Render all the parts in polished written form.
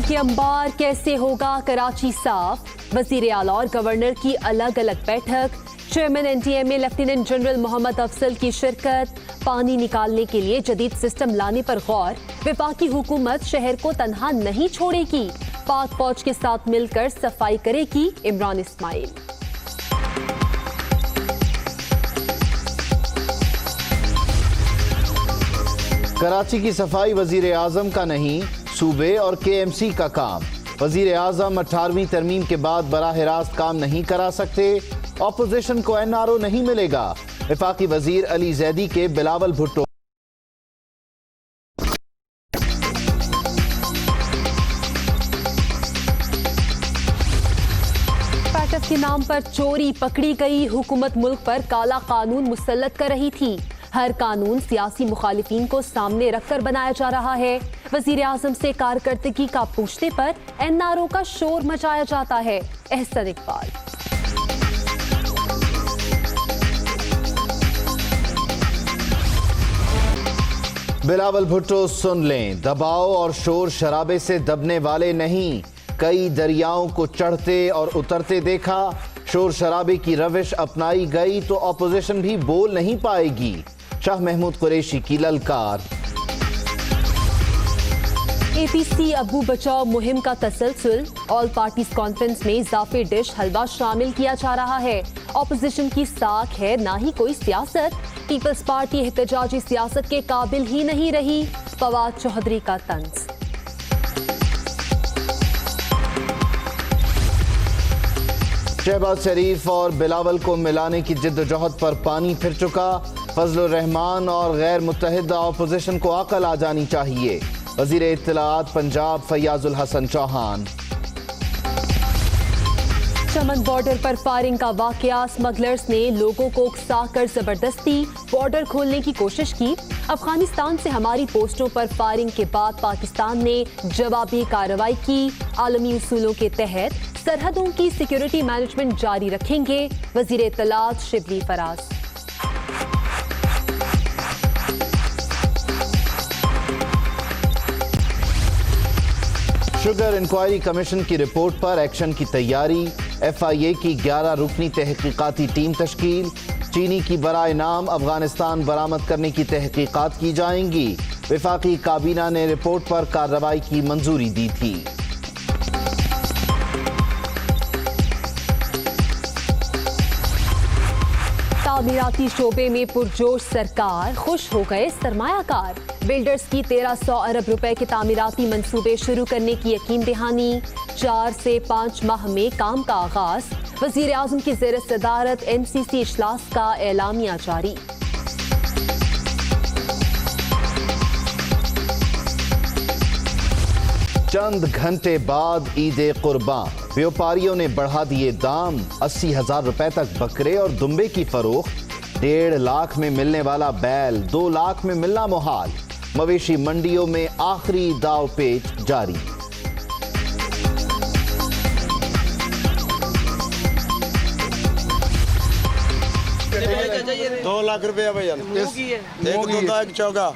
के अंबार कैसे होगा कराची साफ, वजीर आला और गवर्नर की अलग अलग बैठक, chairman NTMA lieutenant general Mohammad Afzal की शिरकत, पानी निकालने के लिए जदीद सिस्टम लाने पर गौर, वफाकी हुकूमत शहर को तन्हा नहीं छोड़ेगी, पाक फौज के साथ मिलकर सफाई करेगी इमरान इस्माइल। कराची की सफाई वजीर आजम का नहीं, सूबे और केएमसी का काम। वजीर आजम 18वीं तरमीम के बाद बराह रास्त काम नहीं करा सकते, ऑपोजिशन को एनआरओ नहीं मिलेगा। वफाकी वजीर अली जैदी के बिलावल भुट्टो। पैटर्न के नाम पर चोरी पकड़ी गई, हुकूमत मुल्क पर काला कानून मुसल्लत कर रही थी। हर कानून सियासी मुखालिफिन को सामने रखकर बनाया जा रहा है। वजीर आजम से कारकर्दगी का पूछने पर एनआरओ का शोर मचाया जाता है। एहसन इकबाल। बिलावल भुट्टो सुन लें, दबाव और शोर शराबे से दबने वाले नहीं। कई दरियाओं को चढ़ते और उतरते देखा, शोर शराबे की रविश अपनाई गई तो ऑपोजिशन भी बोल नहीं पाएगी। शाह महमूद कुरैशी की ललकार। एपीसी अबू बचाओ मुहिम का तसलसल, ऑल पार्टीज कॉन्फ्रेंस में इजाफी डिश हलवा शामिल किया जा रहा है। ऑपोजिशन की साख है ना ही कोई सियासत, पीपल्स पार्टी एहतजाजी सियासत के काबिल ही नहीं रही। फवाद चौधरी का तंज। शहबाज शरीफ और बिलावल को मिलाने की जिद्दोजहद पर पानी फिर चुका। फजलुर रहमान और गैर मुत्तहिदा ऑपोजिशन को अकल आ जानी चाहिए। वजीर इत्तलाआत पंजाब फैयाजुल हसन चौहान। चमन बॉर्डर पर फायरिंग का वाकया, स्मगलर्स ने लोगों को उकसाकर जबरदस्ती बॉर्डर खोलने की कोशिश की। अफगानिस्तान से हमारी पोस्टों पर फायरिंग के बाद पाकिस्तान ने जवाबी कार्रवाई की। आलमी उसूलों के तहत सरहदों की सिक्योरिटी मैनेजमेंट जारी रखेंगे, वजीर इत्तलाआत Shibli Faraz. Sugar inquiry commission की रिपोर्ट पर एक्शन की तैयारी। एफआईए की 11 रुकनी तहकीकाती टीम तश्कील। चीनी की बराए नाम अफगानिस्तान बरामद करने की तहकीकात की जाएंगी। वफाकी काबीना ने रिपोर्ट पर कार्रवाई की मंजूरी दी थी। तामीराती शोबे में पुरजोश सरकार, खुश हो गए सरमायाकार। बिल्डर्स की 1300 अरब रुपए के तामीराती मंसूबे शुरू करने की यकीन दहानी। 4 से 5 माह में काम का आगाज। वजीर आजम की ज़ेर सदारत एमसीसी इजलास का एलामिया जारी। चंद घंटे बाद ईद कुर्बान, व्यापारियों ने बढ़ा दिए दाम। 80,000 रुपए तक बकरे और दुम्बे की फरोख्त। 1.5 लाख में मिलने वाला बैल 2 लाख में मिलना मुहाल। मवेशी मंडियों में आखिरी दाव पेच जारी। दो लाख रुपया भैया एक दूधा एक चौका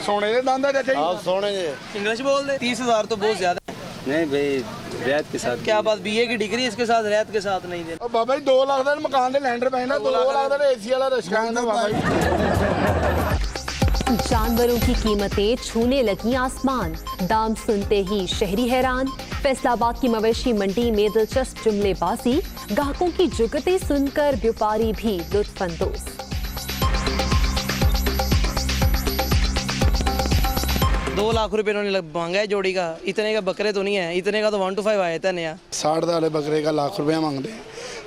सोने के दांदा चाचा जी। आप सोने के इंग्लिश बोल दे। 30,000 तो बहुत ज्यादा है। नहीं भाई रियायत के साथ क्या बात, बीए की डिग्री इसके साथ रियायत के साथ नहीं देना। बाबा जी 2 लाख का मकान दे लैंडर पैना, 2 लाख का एसी वाला रिक्शा है ना बाबा जी। जानवरों की कीमतें छूने लगी आसमान, दाम सुनते ही शहरी हैरान। फैसलाबाद की मवेशी मंडी में दिलचस्प जुमलेबाजी, ग्राहकों की जुगतें सुनकर व्यापारी भी लुत्फानंदोज। दो लाख रुपए इन्होंने मांगा है जोड़ी का। इतने का बकरे तो नहीं है, इतने का तो 1 to 5 आया था नया। 60 वाले बकरे का लाख रुपया मांगते हैं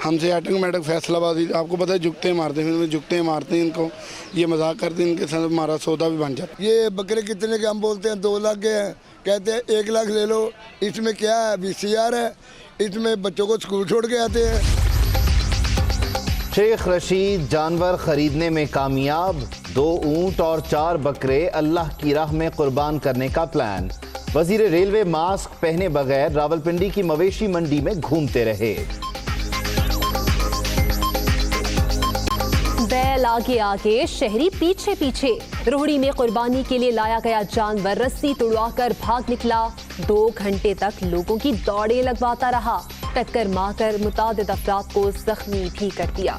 हमसे। ऑटोमेटिक फैसलाबादी आपको पता है जुगते मारते हैं, जुगते मारते हैं इनको, ये मजाक करते हैं, इनके साथ हमारा सौदा भी बन जाता है। ये बकरे कितने के हम बोलते हैं 2 लाख के हैं, कहते हैं 1 लाख ले लो। इसमें क्या है, VCR है, इसमें बच्चों को स्कूल छोड़ के आते हैं। शेख रशीद जानवर खरीदने में कामयाब। 2 ऊंट और 4 बकरे अल्लाह की राह में कुर्बान करने का प्लान। वजीर रेलवे मास्क पहने बगैर रावलपिंडी की मवेशी मंडी में घूमते रहे। बैल आगे आगे, शहरी पीछे पीछे। रोहड़ी में कुर्बानी के लिए लाया गया जानवर रस्सी तुड़वाकर भाग निकला। 2 घंटे तक लोगों की दौड़ें लगवाता रहा। टक्कर मारकर मुतादिद अफराद को जख्मी भी कर दिया।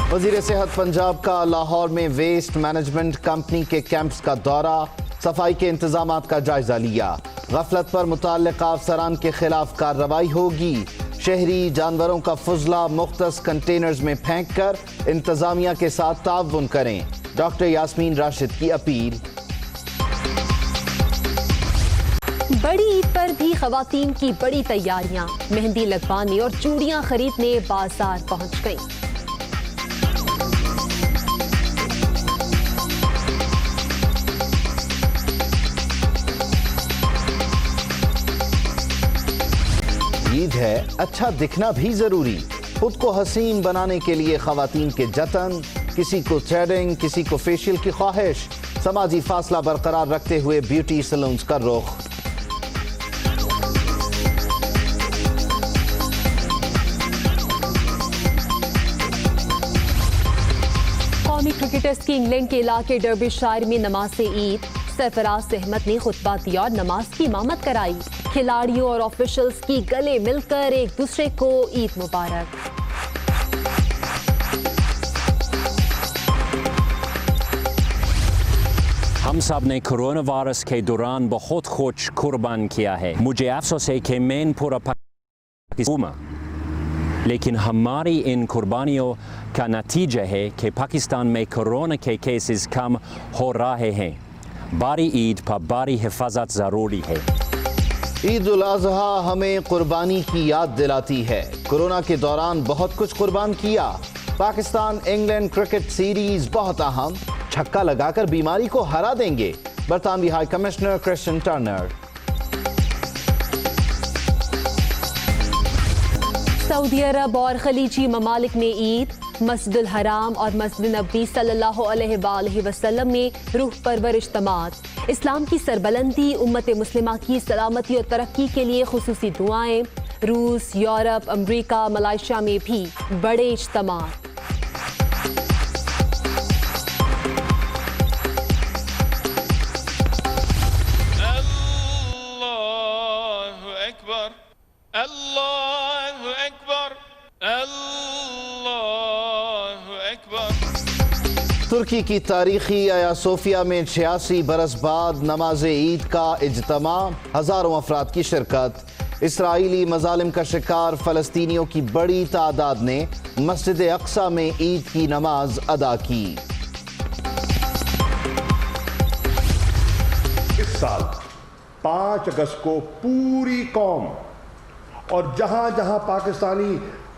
वजीर सेहत पंजाब का लाहौर में वेस्ट मैनेजमेंट कंपनी के कैंप्स का दौरा, सफाई के इंतजामात का जायजा लिया। गफलत पर मुतल्लिका अफसरान के खिलाफ कार्रवाई होगी। शहरी जानवरों का फुजला मुख्तस कंटेनर्स में फेंक कर इंतजामिया के साथ ताउन करें, डॉक्टर यास्मीन राशिद की अपील। बड़ी ईद पर भी खवातीन की बड़ी तैयारियां, मेहंदी लगवाने और चूड़ियां खरीदने बाजार पहुंच गईं। ईद है, अच्छा दिखना भी जरूरी। खुद को हसीन बनाने के लिए खवातीन के जतन, किसी को थ्रेडिंग, किसी को फेशियल की ख्वाहिश, समाजी फासला बरकरार रखते हुए ब्यूटी सैलून्स का रुख। कौमी क्रिकेटर्स की इंग्लैंड के इलाके डर्बीशायर में नमाज ईद, सरफराज अहमद ने खुतबा दिया और नमाज की इमामत कराई। खिलाड़ियों और ऑफिशियल्स की गले मिलकर एक दूसरे को ईद मुबारक। हम सब ने कोरोना वायरस के दौरान बहुत कुछ कुर्बान किया है। मुझे अफसोस है कि मैं पूरा पाकिस्तान, लेकिन हमारी इन कुर्बानियों का नतीजा है कि पाकिस्तान में कोरोना के केसेस कम हो रहे हैं। बारी ईद पर बारी हिफाजत ज़रूरी है। ईद उल अज़हा हमें कुर्बानी की याद दिलाती है। कोरोना के दौरान बहुत कुछ कुर्बान किया। पाकिस्तान इंग्लैंड क्रिकेट सीरीज बहुत अहम, छक्का लगाकर बीमारी को हरा देंगे, बरतानवी हाई कमिश्नर क्रिश्चियन टर्नर। सऊदी अरब और खलीजी ममालिक में ईद, मस्जिदुल हराम और मस्जिद नबी सल्लल्लाहु अलैहि वसल्लम में रूह परवर इज्तिमात। इस्लाम की सरबलंदी, उम्मत मुस्लिमा की सलामती और तरक्की के लिए खुसूसी दुआएं। रूस, यूरोप, अमरीका, मलेशिया में भी बड़े इज्तिमात। तुर्की की तारीखी आया सोफिया में 86 बरस बाद नमाज ईद का इज्तिमा, हजारों अफराद की शिरकत। इसराइली मजालिम का शिकार फलस्तीनियों की बड़ी तादाद ने मस्जिद अक्सा में ईद की नमाज अदा की। इस साल 5 अगस्त को पूरी कौम और जहां जहां पाकिस्तानी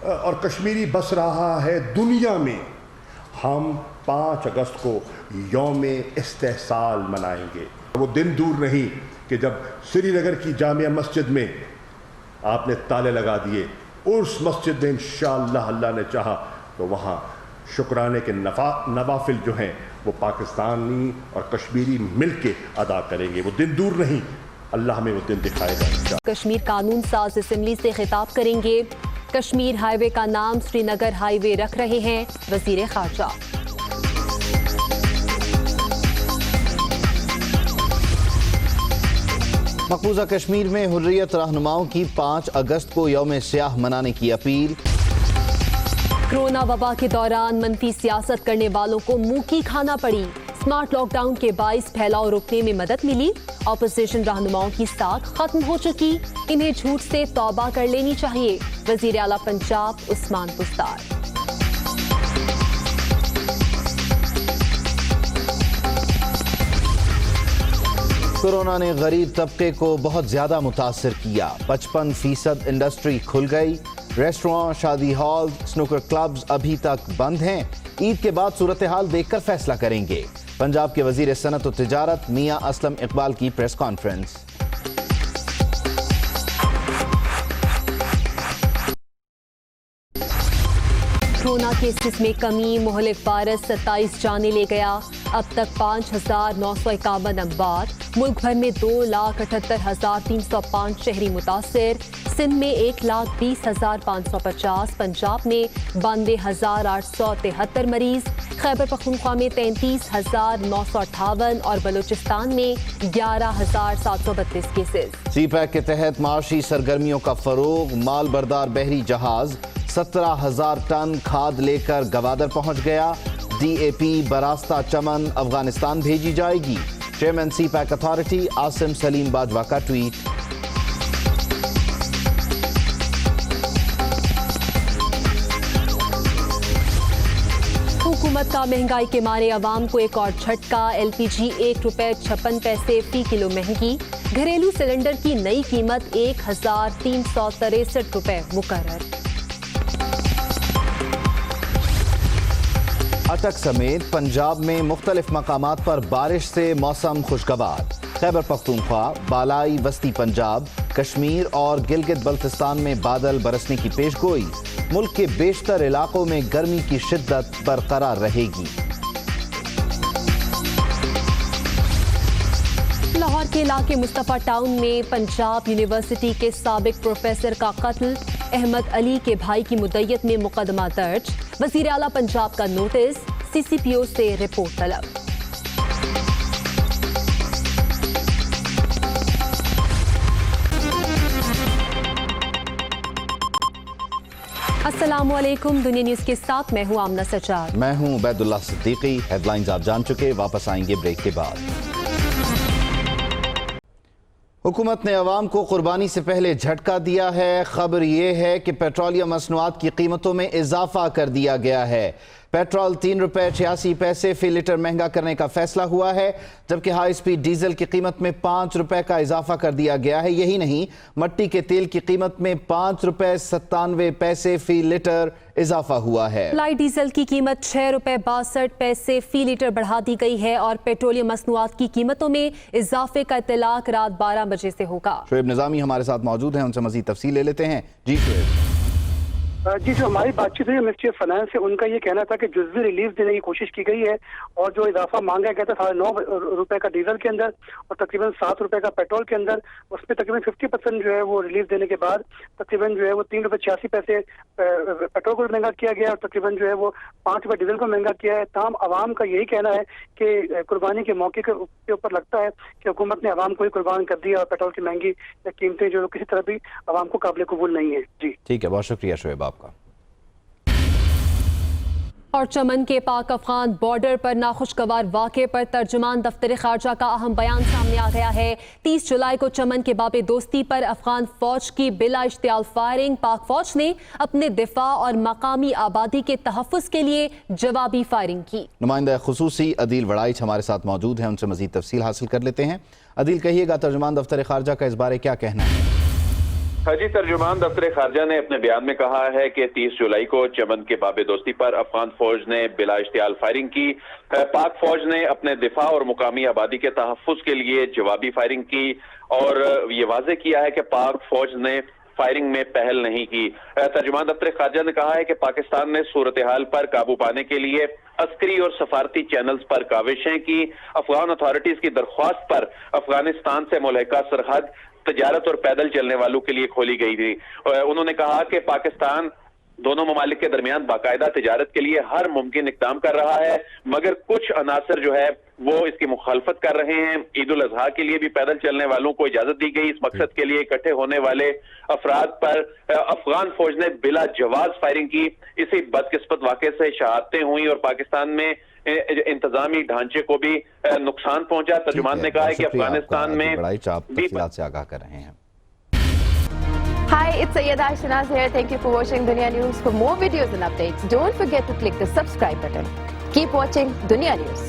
और कश्मीरी बस रहा है दुनिया में, हम 5 अगस्त को यौम इस्तेहसाल मनाएंगे। वो दिन दूर नहीं कि जब श्रीनगर की जामिया मस्जिद में आपने ताले लगा दिए, उस मस्जिद में इंशाअल्लाह अल्लाह ने चाहा तो वहाँ शुक्राने के नवाफिल जो हैं वो पाकिस्तानी और कश्मीरी मिल के अदा करेंगे। वो दिन दूर नहीं, अल्लाह हमें वो दिन दिखाएगा। कश्मीर कानून साज असेंबली से खिताब करेंगे। कश्मीर हाईवे का नाम श्रीनगर हाईवे रख रहे हैं वजीर खारजा। मकबूजा कश्मीर में हुर्रियत रहनुमाओं की 5 अगस्त को यौम स्याह मनाने की अपील। कोरोना वबा के दौरान मनफी सियासत करने वालों को मुंह की खाना पड़ी। स्मार्ट लॉकडाउन के बाइस फैलाव रोकने में मदद मिली। ऑपोजिशन रहनुमाओं की साख खत्म हो चुकी, इन्हें झूठ से तौबा कर लेनी चाहिए। वजीर आला पंजाब उस्मान पुस्तार। कोरोना ने गरीब तबके को बहुत ज्यादा मुतासर किया। 55% इंडस्ट्री खुल गई। रेस्टोरेंट, शादी हॉल, स्नूकर क्लब्स अभी तक बंद हैं। ईद के बाद सूरत हाल देखकर फैसला करेंगे। पंजाब के वजीर सनत और तिजारत मियां असलम इकबाल की प्रेस कॉन्फ्रेंस। कोरोना केसेस में कमी, मुहलिक वायरस 27 जाने ले गया। अब तक 5,951 अमवात। मुल्क भर में 2,78,305 शहरी मुतासिर। सिंध में 1,20,550, पंजाब में 92,873 मरीज, खैबर पख्तूनख्वा में 33,958 और बलूचिस्तान में 11,732 केसेस। सीपैक के तहत माशी सरगर्मियों का फरोग, माल बरदार बहरी जहाज 17,000 टन खाद लेकर गवादर पहुंच गया। DAP बरास्ता चमन अफगानिस्तान भेजी जाएगी। Chairman CPEC authority Asim Salim Bajwa का ट्वीट। हुकूमत का महंगाई के मारे अवाम को एक और झटका। LPG ₹1.56 फी किलो महंगी। घरेलू सिलेंडर की नई कीमत ₹1,363 मुकर्रर। अटक समेत पंजाब में मुख्तलिफ मकामात पर बारिश से मौसम खुशगवार। खैबर पख्तूनख्वा, बालाई वस्ती पंजाब, कश्मीर और गिलगित बल्तिस्तान में बादल बरसने की पेशगोई। मुल्क के बेशतर इलाकों में गर्मी की शिद्दत बरकरार रहेगी। लाहौर के इलाके मुस्तफा टाउन में पंजाब यूनिवर्सिटी के साबिक प्रोफेसर का कत्ल। अहमद अली के भाई की मुद्दत में मुकदमा दर्ज। वजीर आला पंजाब का नोटिस। CCPO से रिपोर्ट तलब। अस्सलामुअलैकुम, दुनिया न्यूज के साथ मैं हूं आमना सज्जाद। मैं हूं उबैदुल्लाह सिद्दीकी। हेडलाइंस आप जान चुके, वापस आएंगे ब्रेक के बाद। हुकूमत ने अवाम को कुर्बानी से पहले झटका दिया है। खबर ये है कि पेट्रोलियम मसनूआत की कीमतों में इजाफा कर दिया गया है। पेट्रोल ₹3.86 फी लीटर महंगा करने का फैसला हुआ है, जबकि हाई स्पीड डीजल की कीमत में ₹5 का इजाफा कर दिया गया है। यही नहीं, मट्टी के तेल की कीमत में ₹5.97 फी लीटर इजाफा हुआ है। लाइट डीजल की कीमत ₹6.62 फी लीटर बढ़ा दी गई है और पेट्रोलियम मसनूआत की कीमतों में इजाफे का इत्तलाक रात 12 बजे से होगा। शोएब निजामी हमारे साथ मौजूद हैं, उनसे मजीद तफसील ले लेते हैं। जी शोएब। जी, जो हमारी बातचीत हुई मिनिस्ट्री ऑफ फाइनेंस से, उनका ये कहना था कि जुज़वी रिलीफ देने की कोशिश की गई है और जो इजाफा मांगा गया था ₹9.5 का डीजल के अंदर और तकरीबन ₹7 का पेट्रोल के अंदर, उसमें तकरीबन 50% जो है वो रिलीफ देने के बाद तकरीबन जो है वो ₹3.86 पेट्रोल को महंगा किया गया और तकरीबन जो है वो ₹5 डीजल को महंगा किया है। तमाम आवाम का यही कहना है कि कुर्बानी के मौके के ऊपर लगता है कि हुकूमत ने आवाम को ही कुर्बान कर दिया और पेट्रोल की महंगी कीमतें जो किसी तरह भी आवाम को काबिल कबूल नहीं है। जी ठीक है, बहुत शुक्रिया शोएब आपका। और चमन के पाक अफगान बॉर्डर पर नाखुशगवार वाक़े पर तर्जुमान दफ्तर खारजा का अहम बयान सामने आ गया है। 30 जुलाई को चमन के बाबे दोस्ती पर अफगान फौज की बिला इश्तियाल फायरिंग। पाक फौज ने अपने दिफा और मकामी आबादी के तहफ़्फ़ुज़ के लिए जवाबी फायरिंग की। नुमाइंदा खुसूसी अदील वड़ाइच हमारे साथ मौजूद हैं, उनसे मजीद तफसील हासिल कर लेते हैं। अदील, कहिएगा तर्जुमान दफ्तर खारजा का इस बारे क्या कहना है? हाजी, तर्जुमान दफ्तर खारजा ने अपने बयान में कहा है कि 30 जुलाई को चमन के बाबे दोस्ती पर अफगान फौज ने बिला इश्तियाल फायरिंग की। पाक फौज ने अपने दिफा और मुकामी आबादी के तहफ़्फ़ुज़ के लिए जवाबी फायरिंग की और ये वाज़ेह किया है कि पाक फौज ने फायरिंग में पहल नहीं की। तर्जुमान दफ्तर खारजा ने कहा है कि पाकिस्तान ने सूरत हाल पर काबू पाने के लिए अस्करी और सफारती चैनल्स पर काविशें की। अफगान अथॉरिटीज की दरख्वास्त पर अफगानिस्तान से मुल्हिका सरहद तजारत और पैदल चलने वालों के लिए खोली गई थी। उन्होंने कहा कि पाकिस्तान दोनों ममालिक के दरमियान बाकायदा तिजारत के लिए हर मुमकिन इक़दाम कर रहा है, मगर कुछ अनासर जो है वो इसकी मुखालफत कर रहे हैं। ईद उल अजहा के लिए भी पैदल चलने वालों को इजाजत दी गई। इस मकसद के लिए इकट्ठे होने वाले अफराद पर अफगान फौज ने बिला जवाज फायरिंग की। इसी बदकिस्मत वाक़े से शहादतें हुई और पाकिस्तान में इंतजामी ढांचे को भी नुकसान पहुंचा। तर्जुमान ने कहा है कि अफगानिस्तान में से आगाह कर रहे हैं। Hi, it's Sayyeda Shanaz here. Thank you for watching Dunya News. For more videos and updates, don't forget to click the subscribe button. Keep watching Dunya News.